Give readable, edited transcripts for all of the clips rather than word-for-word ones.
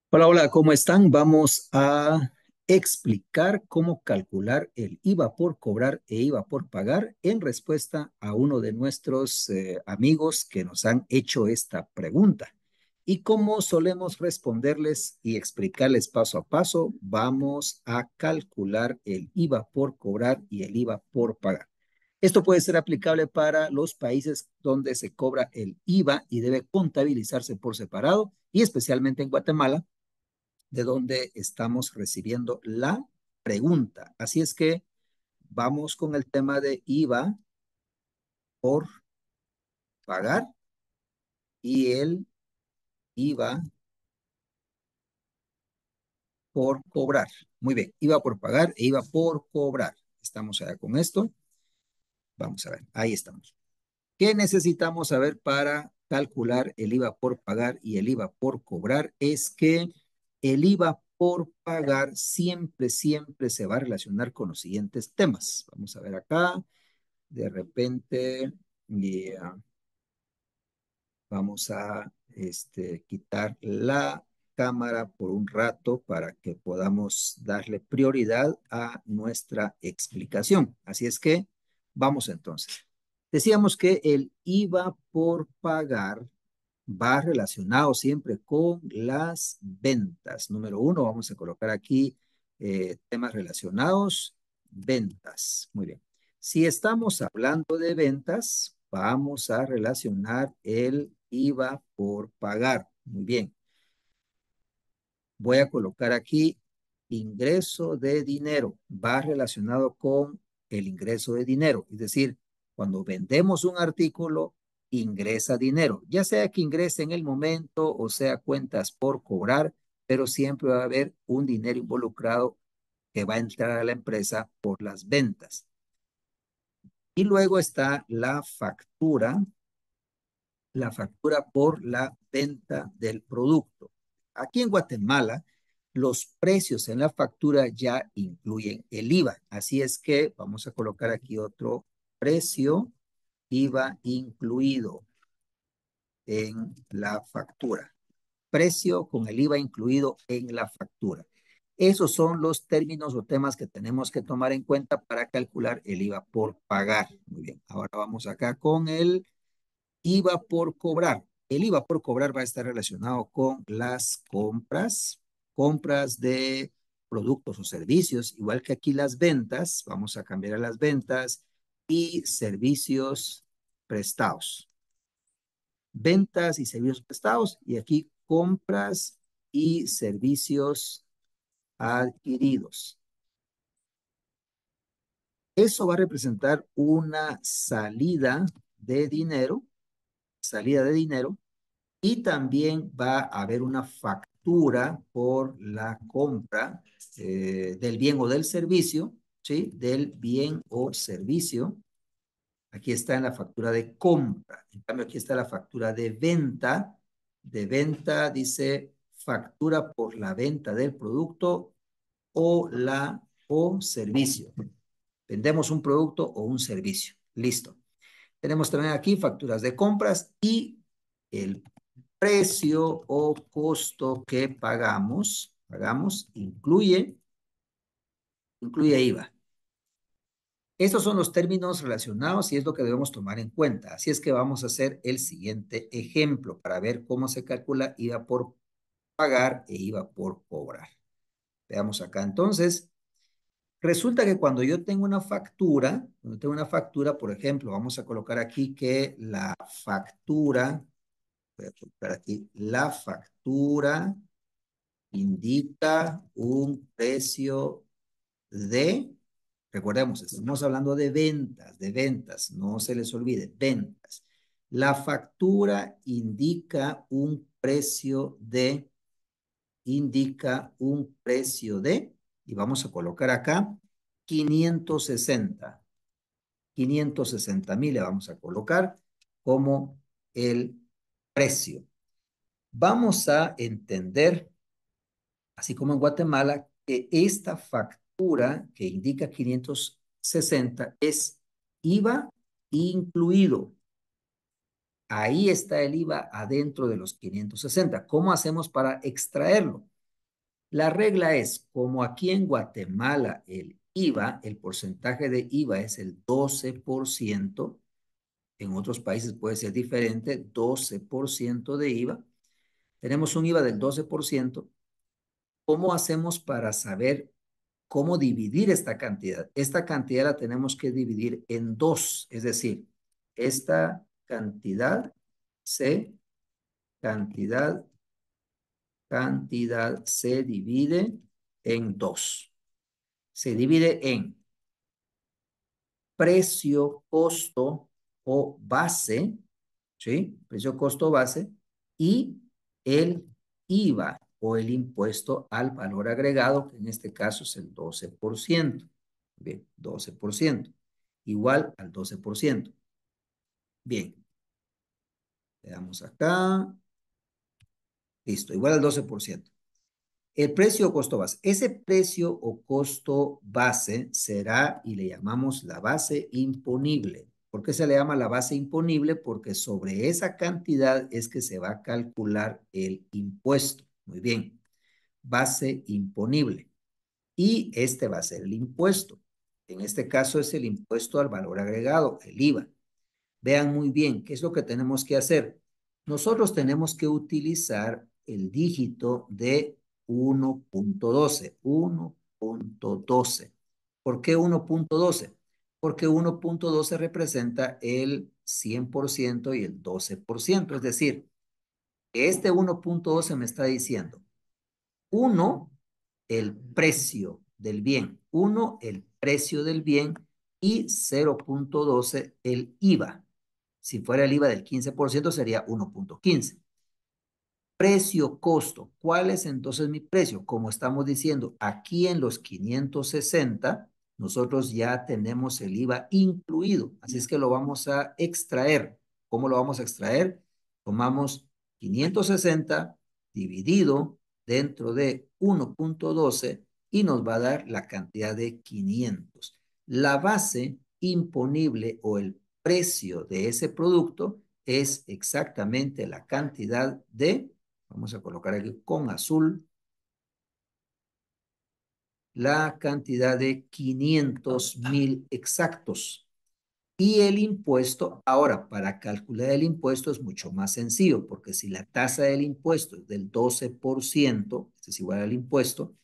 Hola, hola, ¿cómo están? Vamos a explicar cómo calcular el IVA por cobrar e IVA por pagar en respuesta a uno de nuestros amigos que nos han hecho esta pregunta. Y como solemos responderles y explicarles paso a paso, vamos a calcular el IVA por cobrar y el IVA por pagar. Esto puede ser aplicable para los países donde se cobra el IVA y debe contabilizarse por separado, y especialmente en Guatemala, de donde estamos recibiendo la pregunta. Así es que vamos con el tema de IVA por pagar y el IVA por cobrar. Muy bien, IVA por pagar e IVA por cobrar. Estamos allá con esto. Vamos a ver, ahí estamos. ¿Qué necesitamos saber para calcular el IVA por pagar y el IVA por cobrar? Es que el IVA por pagar siempre se va a relacionar con los siguientes temas. Vamos a ver acá. De repente, yeah, vamos a quitar la cámara por un rato para que podamos darle prioridad a nuestra explicación. Así es que vamos entonces. Decíamos que el IVA por pagar va relacionado siempre con las ventas. Número uno, vamos a colocar aquí temas relacionados, ventas. Muy bien. Si estamos hablando de ventas, vamos a relacionar el IVA por pagar. Muy bien. Voy a colocar aquí ingreso de dinero. Va relacionado con el ingreso de dinero. Es decir, cuando vendemos un artículo, ingresa dinero. Ya sea que ingrese en el momento o sea cuentas por cobrar, pero siempre va a haber un dinero involucrado que va a entrar a la empresa por las ventas. Y luego está la factura por la venta del producto. Aquí en Guatemala, los precios en la factura ya incluyen el IVA. Así es que vamos a colocar aquí otro precio, IVA incluido en la factura. Precio con el IVA incluido en la factura. Esos son los términos o temas que tenemos que tomar en cuenta para calcular el IVA por pagar. Muy bien, ahora vamos acá con el IVA por cobrar. El IVA por cobrar va a estar relacionado con las compras, compras de productos o servicios, igual que aquí las ventas. Vamos a cambiar a las ventas y servicios prestados. Ventas y servicios prestados, y aquí compras y servicios adquiridos. Eso va a representar una salida de dinero. Y también va a haber una factura por la compra del bien o del servicio, ¿sí? Del bien o servicio. Aquí está en la factura de compra. En cambio, aquí está la factura de venta. De venta dice factura por la venta del producto o servicio. Vendemos un producto o un servicio. Listo. Tenemos también aquí facturas de compras y el precio o costo que pagamos incluye IVA. Estos son los términos relacionados y es lo que debemos tomar en cuenta. Así es que vamos a hacer el siguiente ejemplo para ver cómo se calcula IVA por pagar e IVA por cobrar. Veamos acá entonces. Resulta que cuando tengo una factura, por ejemplo, vamos a colocar aquí que la factura, voy a colocar aquí, la factura indica un precio de, recordemos, estamos hablando de ventas, no se les olvide, ventas. La factura indica un precio de, y vamos a colocar acá 560. 560,000 le vamos a colocar como el precio. Vamos a entender, así como en Guatemala, que esta factura que indica 560 es IVA incluido. Ahí está el IVA adentro de los 560. ¿Cómo hacemos para extraerlo? La regla es, como aquí en Guatemala el IVA, el porcentaje de IVA es el 12%, en otros países puede ser diferente, 12% de IVA. Tenemos un IVA del 12%. ¿Cómo hacemos para saber cómo dividir esta cantidad? Esta cantidad la tenemos que dividir en dos, es decir, esta cantidad se, cantidad, cantidad se divide en dos. Se divide en precio, costo o base, ¿sí? Precio, costo, base y el IVA o el impuesto al valor agregado, que en este caso es el 12%. Bien, 12%. Igual al 12%. Bien, le damos acá. Listo, igual al 12%. El precio o costo base. Ese precio o costo base será, y le llamamos la base imponible. ¿Por qué se le llama la base imponible? Porque sobre esa cantidad es que se va a calcular el impuesto. Muy bien, base imponible. Y este va a ser el impuesto. En este caso es el impuesto al valor agregado, el IVA. Vean muy bien, ¿qué es lo que tenemos que hacer? Nosotros tenemos que utilizar el dígito de 1.12. 1.12. ¿Por qué 1.12? Porque 1.12 representa el 100% y el 12%. Es decir, este 1.12 me está diciendo, 1, el precio del bien. 1, el precio del bien y 0.12, el IVA. Si fuera el IVA del 15% sería 1.15. Precio, costo. ¿Cuál es entonces mi precio? Como estamos diciendo, aquí en los 560, nosotros ya tenemos el IVA incluido. Así es que lo vamos a extraer. ¿Cómo lo vamos a extraer? Tomamos 560 dividido dentro de 1.12 y nos va a dar la cantidad de 500. La base imponible o el precio de ese producto es exactamente la cantidad de, vamos a colocar aquí con azul, la cantidad de 500,000 exactos. Y el impuesto, ahora, para calcular el impuesto es mucho más sencillo, porque si la tasa del impuesto es del 12%, esto es igual al impuesto,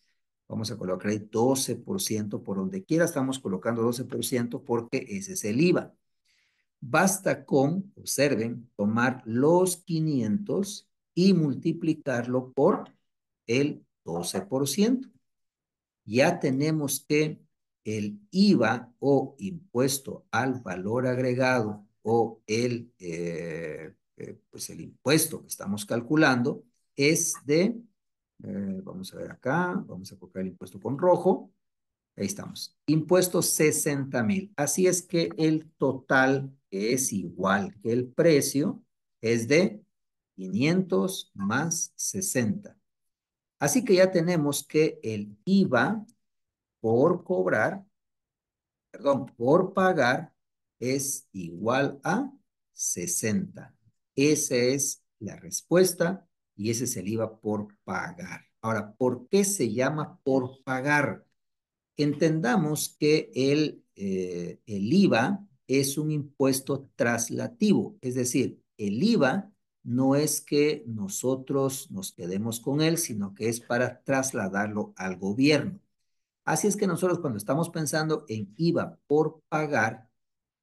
vamos a colocar ahí 12%, por donde quiera estamos colocando 12% porque ese es el IVA. Basta con, observen, tomar los 500 y multiplicarlo por el 12%. Ya tenemos que el IVA o impuesto al valor agregado o pues el impuesto que estamos calculando es de, vamos a ver acá, vamos a colocar el impuesto con rojo. Ahí estamos. Impuestos 60,000. Así es que el total es igual que el precio es de 500 más 60. Así que ya tenemos que el IVA por cobrar, perdón, por pagar es igual a 60. Esa es la respuesta y ese es el IVA por pagar. Ahora, ¿por qué se llama por pagar? Entendamos que el IVA es un impuesto traslativo, es decir, el IVA no es que nosotros nos quedemos con él, sino que es para trasladarlo al gobierno. Así es que nosotros cuando estamos pensando en IVA por pagar,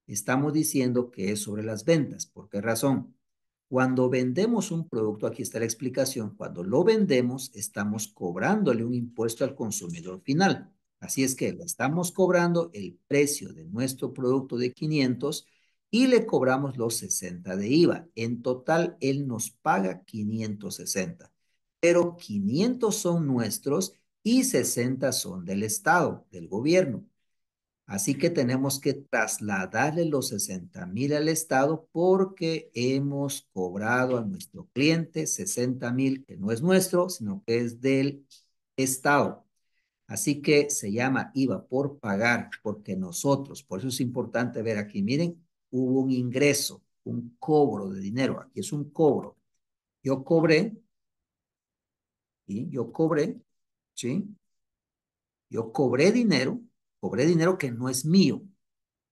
estamos diciendo que es sobre las ventas. ¿Por qué razón? Cuando vendemos un producto, aquí está la explicación, cuando lo vendemos, estamos cobrándole un impuesto al consumidor final. Así es que le estamos cobrando el precio de nuestro producto de 500 y le cobramos los 60 de IVA. En total, él nos paga 560, pero 500 son nuestros y 60 son del Estado, del gobierno. Así que tenemos que trasladarle los 60,000 al Estado porque hemos cobrado a nuestro cliente 60,000, que no es nuestro, sino que es del Estado. Así que se llama IVA por pagar, porque nosotros, por eso es importante ver aquí, miren, hubo un ingreso. un cobro de dinero. Aquí es un cobro. Yo cobré, ¿sí? Yo cobré, ¿sí? Yo cobré dinero que no es mío.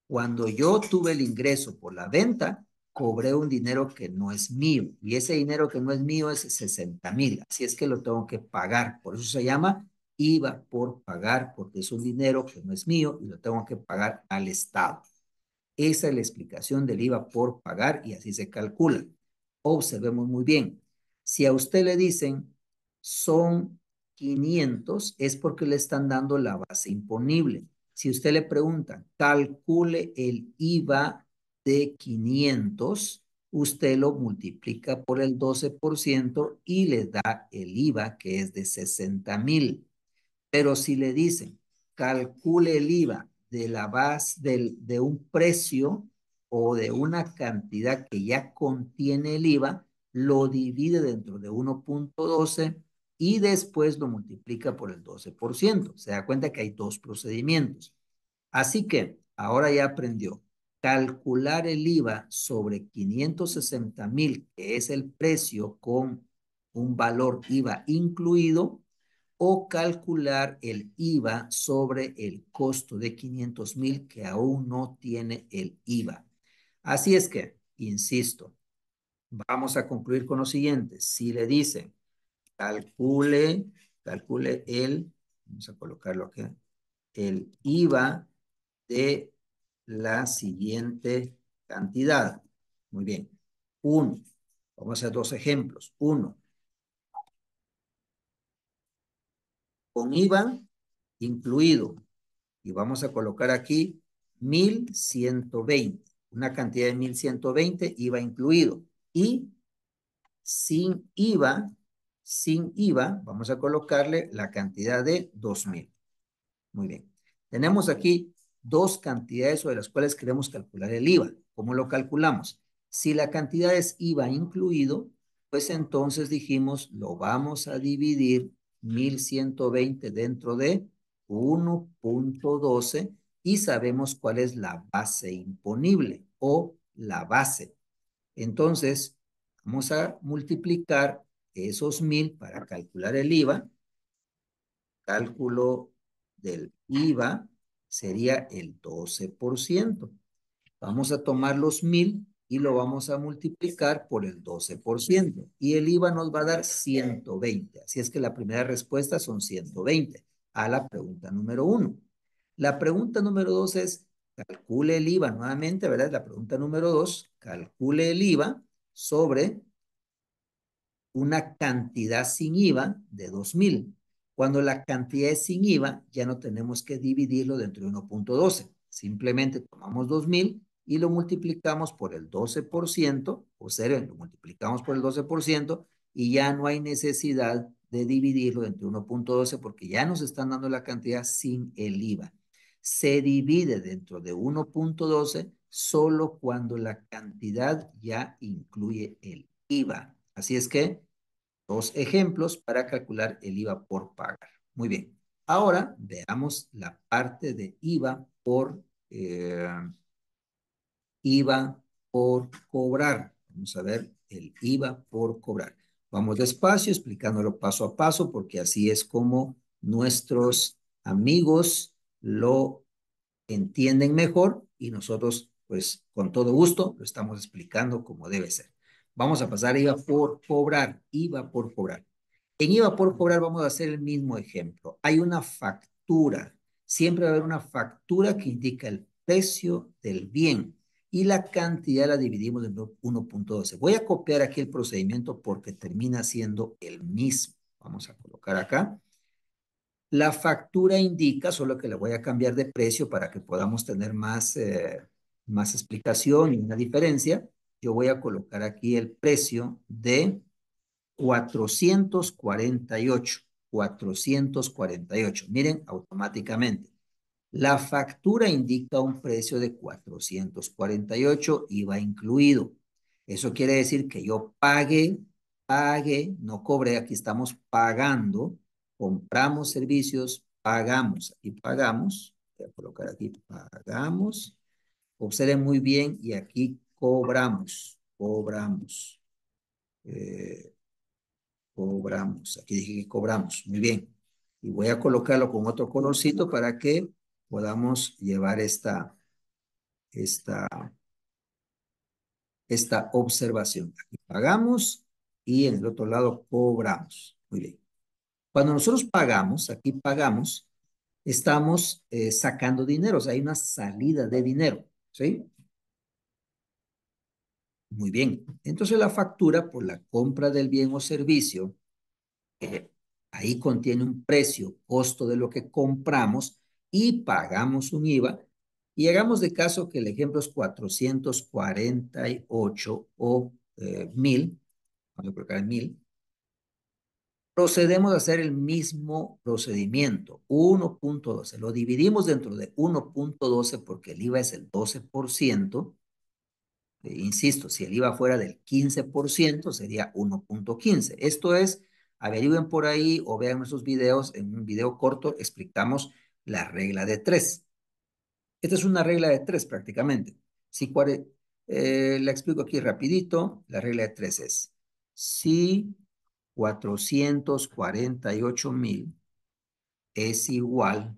Cuando yo tuve el ingreso por la venta, cobré un dinero que no es mío. Y ese dinero que no es mío es 60,000. Así es que lo tengo que pagar. Por eso se llama IVA por pagar, porque es un dinero que no es mío y lo tengo que pagar al Estado. Esa es la explicación del IVA por pagar y así se calcula. Observemos muy bien. Si a usted le dicen son 500, es porque le están dando la base imponible. Si usted le pregunta, calcule el IVA de 500, usted lo multiplica por el 12% y le da el IVA que es de 60,000. Pero si le dicen, calcule el IVA de la base de un precio o de una cantidad que ya contiene el IVA, lo divide dentro de 1.12 y después lo multiplica por el 12%. Se da cuenta que hay dos procedimientos. Así que ahora ya aprendió. Calcular el IVA sobre 560,000, que es el precio con un valor IVA incluido, o calcular el IVA sobre el costo de 500,000 que aún no tiene el IVA. Así es que, insisto, vamos a concluir con lo siguiente. Si le dicen, calcule vamos a colocarlo aquí, el IVA de la siguiente cantidad. Muy bien. Uno. Vamos a hacer dos ejemplos. Uno, con IVA incluido. Y vamos a colocar aquí 1,120. Una cantidad de 1,120, IVA incluido. Y sin IVA, vamos a colocarle la cantidad de 2,000. Muy bien. Tenemos aquí dos cantidades sobre las cuales queremos calcular el IVA. ¿Cómo lo calculamos? Si la cantidad es IVA incluido, pues entonces dijimos, lo vamos a dividir 1,120 dentro de 1.12 y sabemos cuál es la base imponible o la base. Entonces, vamos a multiplicar esos 1,000 para calcular el IVA. Cálculo del IVA sería el 12%. Vamos a tomar los 1,000 y lo vamos a multiplicar por el 12%. Y el IVA nos va a dar 120. Así es que la primera respuesta son 120 a la pregunta número 1. La pregunta número 2 es, calcule el IVA nuevamente, ¿verdad? La pregunta número 2, calcule el IVA sobre una cantidad sin IVA de 2,000. Cuando la cantidad es sin IVA, ya no tenemos que dividirlo dentro de 1.12. Simplemente tomamos 2,000 y lo multiplicamos por el 12%, o sea, lo multiplicamos por el 12% y ya no hay necesidad de dividirlo entre 1.12 porque ya nos están dando la cantidad sin el IVA. Se divide dentro de 1.12 solo cuando la cantidad ya incluye el IVA. Así es que dos ejemplos para calcular el IVA por pagar. Muy bien. Ahora veamos la parte de IVA por cobrar. Vamos a ver el IVA por cobrar. Vamos despacio, explicándolo paso a paso, porque así es como nuestros amigos lo entienden mejor y nosotros, pues, con todo gusto, lo estamos explicando como debe ser. Vamos a pasar a IVA por cobrar. IVA por cobrar. En IVA por cobrar vamos a hacer el mismo ejemplo. Hay una factura. Siempre va a haber una factura que indica el precio del bien y la cantidad la dividimos en 1.12. Voy a copiar aquí el procedimiento porque termina siendo el mismo. Vamos a colocar acá. La factura indica, solo que le voy a cambiar de precio para que podamos tener más explicación y una diferencia. Yo voy a colocar aquí el precio de 448. 448. Miren, automáticamente. La factura indica un precio de 448, IVA incluido. Eso quiere decir que yo no cobré, aquí estamos pagando, compramos servicios, pagamos, aquí pagamos, voy a colocar aquí, pagamos. Observen muy bien y aquí Eh, cobramos. Aquí dije que cobramos. Muy bien. Y voy a colocarlo con otro colorcito para que podamos llevar esta, esta observación. Aquí pagamos y en el otro lado cobramos. Muy bien. Cuando nosotros pagamos, aquí pagamos, estamos sacando dinero, o sea, hay una salida de dinero, ¿sí? Muy bien. Entonces la factura por la compra del bien o servicio, eh, ahí contiene un precio, costo de lo que compramos y pagamos un IVA. Y hagamos de caso que el ejemplo es 448 o 1000, vamos a colocar 1000. Procedemos a hacer el mismo procedimiento, 1.12. Lo dividimos dentro de 1.12 porque el IVA es el 12%. Insisto, si el IVA fuera del 15%, sería 1.15. Esto es, averigüen por ahí o vean nuestros videos. En un video corto explicamos la regla de 3. Esta es una regla de 3 prácticamente. Si la explico aquí rapidito. La regla de 3 es, si 448,000 es igual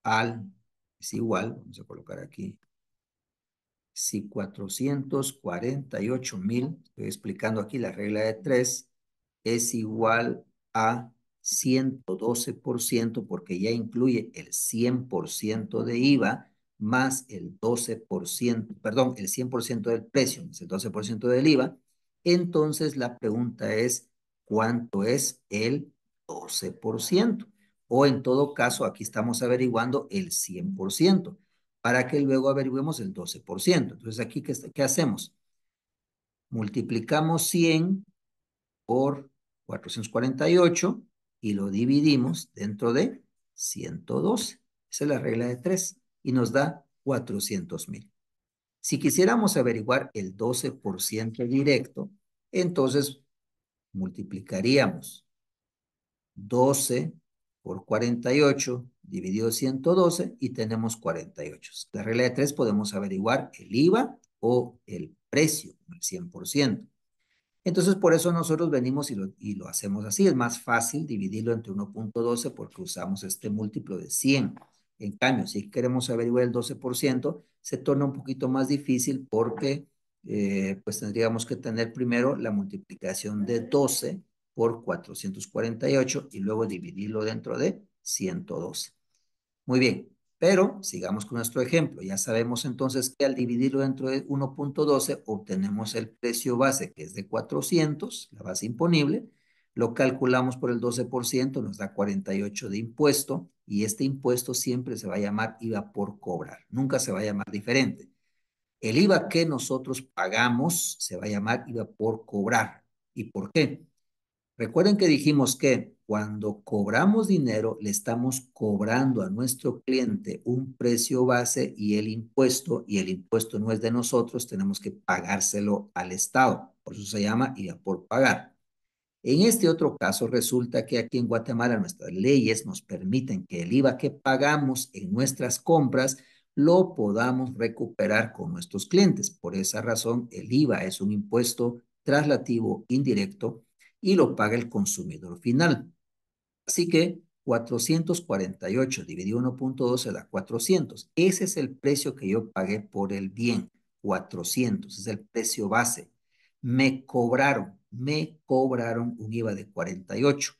vamos a colocar aquí, si 448,000, estoy explicando aquí la regla de 3, es igual a 112% porque ya incluye el 100% de IVA más el 12%, perdón, el 100% del precio más el 12% del IVA. Entonces la pregunta es, ¿cuánto es el 12%? O en todo caso, aquí estamos averiguando el 100% para que luego averiguemos el 12%. Entonces aquí, ¿qué hacemos? Multiplicamos 100 por 448 y lo dividimos dentro de 112. Esa es la regla de 3 y nos da 400,000. Si quisiéramos averiguar el 12% directo, entonces multiplicaríamos 12 por 48 dividido 112 y tenemos 48. La regla de 3 podemos averiguar el IVA o el precio, el 100%. Entonces, por eso nosotros venimos y lo hacemos así. Es más fácil dividirlo entre 1.12 porque usamos este múltiplo de 100. En cambio, si queremos averiguar el 12%, se torna un poquito más difícil porque pues tendríamos que tener primero la multiplicación de 12 por 448 y luego dividirlo dentro de 112. Muy bien, pero sigamos con nuestro ejemplo. Ya sabemos entonces que al dividirlo dentro de 1.12 obtenemos el precio base que es de 400, la base imponible. Lo calculamos por el 12%, nos da 48 de impuesto y este impuesto siempre se va a llamar IVA por cobrar. Nunca se va a llamar diferente. El IVA que nosotros pagamos se va a llamar IVA por cobrar. ¿Y por qué? Recuerden que dijimos que cuando cobramos dinero, le estamos cobrando a nuestro cliente un precio base y el impuesto no es de nosotros, tenemos que pagárselo al Estado. Por eso se llama IVA por pagar. En este otro caso, resulta que aquí en Guatemala nuestras leyes nos permiten que el IVA que pagamos en nuestras compras lo podamos recuperar con nuestros clientes. Por esa razón, el IVA es un impuesto traslativo indirecto y lo paga el consumidor final. Así que 448 dividido 1.12 da 400. Ese es el precio que yo pagué por el bien. 400 es el precio base. Me cobraron un IVA de 48.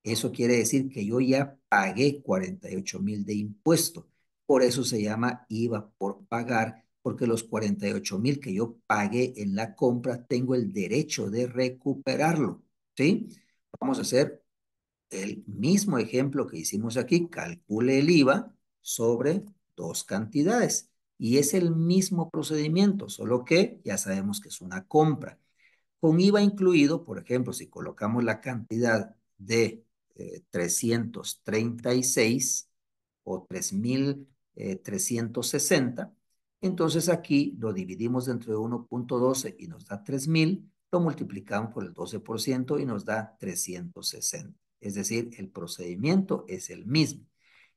Eso quiere decir que yo ya pagué 48,000 de impuesto. Por eso se llama IVA por pagar, porque los 48,000 que yo pagué en la compra tengo el derecho de recuperarlo. ¿Sí? Vamos a hacer el mismo ejemplo que hicimos aquí, calcule el IVA sobre dos cantidades. Y es el mismo procedimiento, solo que ya sabemos que es una compra. Con IVA incluido, por ejemplo, si colocamos la cantidad de 336 o 3,360, entonces aquí lo dividimos dentro de 1.12 y nos da 3,000, lo multiplicamos por el 12% y nos da 360. Es decir, el procedimiento es el mismo.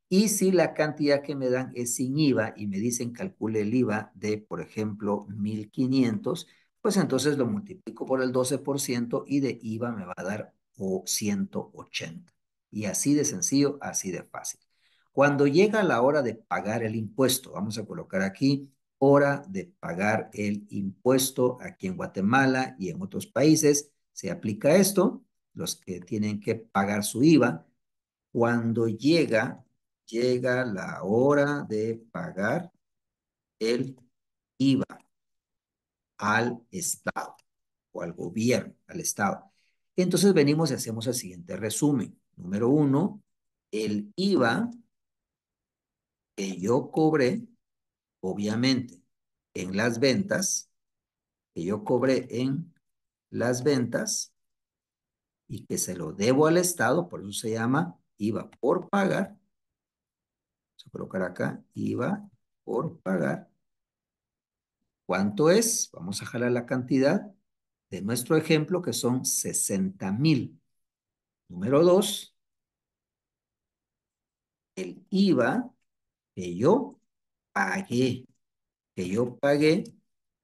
Y si la cantidad que me dan es sin IVA y me dicen calcule el IVA de, por ejemplo, 1.500, pues entonces lo multiplico por el 12% y de IVA me va a dar 180. Y así de sencillo, así de fácil. Cuando llega la hora de pagar el impuesto, vamos a colocar aquí hora de pagar el impuesto aquí en Guatemala y en otros países, se aplica esto, los que tienen que pagar su IVA. Cuando llega la hora de pagar el IVA al Estado o al gobierno, al Estado. Entonces venimos y hacemos el siguiente resumen. Número uno, el IVA que yo cobré, obviamente, en las ventas, que yo cobré en las ventas y que se lo debo al Estado, por eso se llama IVA por pagar. Vamos a colocar acá IVA por pagar. ¿Cuánto es? Vamos a jalar la cantidad de nuestro ejemplo, que son 60,000. Número dos, el IVA que yo pagué, que yo pagué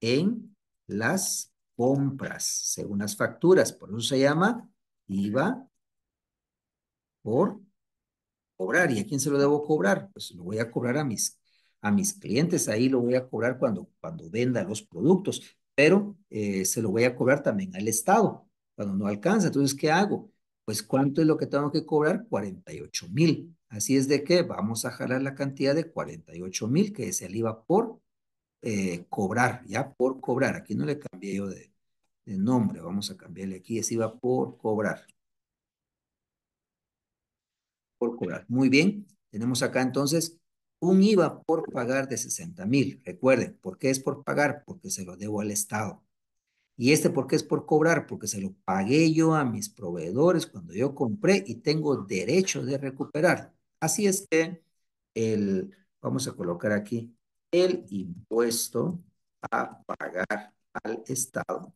en las compras, según las facturas. Por eso se llama IVA por cobrar. ¿Y a quién se lo debo cobrar? Pues lo voy a cobrar a mis clientes. Ahí lo voy a cobrar cuando venda los productos, pero se lo voy a cobrar también al Estado cuando no alcanza. Entonces, ¿qué hago? Pues, ¿cuánto es lo que tengo que cobrar? 48,000. Así es de que vamos a jalar la cantidad de 48,000, que es el IVA por cobrar, ya por cobrar. Aquí no le cambié yo de nombre, vamos a cambiarle aquí, es IVA por cobrar. Por cobrar. Muy bien, tenemos acá entonces un IVA por pagar de 60,000. Recuerden, ¿por qué es por pagar? Porque se lo debo al Estado. ¿Y este por qué es por cobrar? Porque se lo pagué yo a mis proveedores cuando yo compré y tengo derecho de recuperar. Así es que vamos a colocar aquí el impuesto a pagar al Estado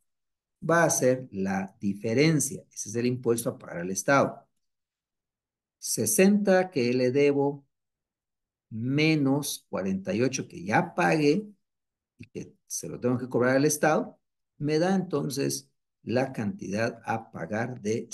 va a ser la diferencia. Ese es el impuesto a pagar al Estado. 60 que le debo menos 48 que ya pagué y que se lo tengo que cobrar al Estado, me da entonces la cantidad a pagar de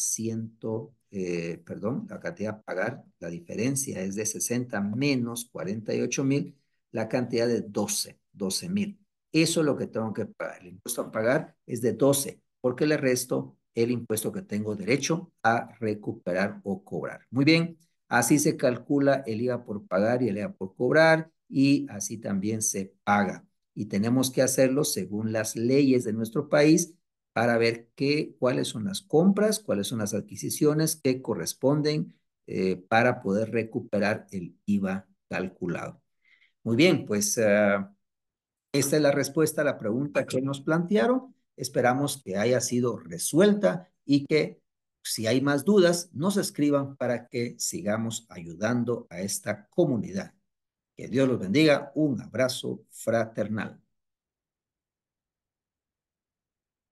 perdón, la cantidad a pagar, la diferencia es de 60 menos 48,000, la cantidad de 12,000. Eso es lo que tengo que pagar. El impuesto a pagar es de 12, porque le resto el impuesto que tengo derecho a recuperar o cobrar. Muy bien, así se calcula el IVA por pagar y el IVA por cobrar, y así también se paga y tenemos que hacerlo según las leyes de nuestro país para ver cuáles son las compras, cuáles son las adquisiciones que corresponden para poder recuperar el IVA calculado. Muy bien, pues esta es la respuesta a la pregunta que nos plantearon. Esperamos que haya sido resuelta y que si hay más dudas, nos escriban para que sigamos ayudando a esta comunidad. Que Dios los bendiga. Un abrazo fraternal.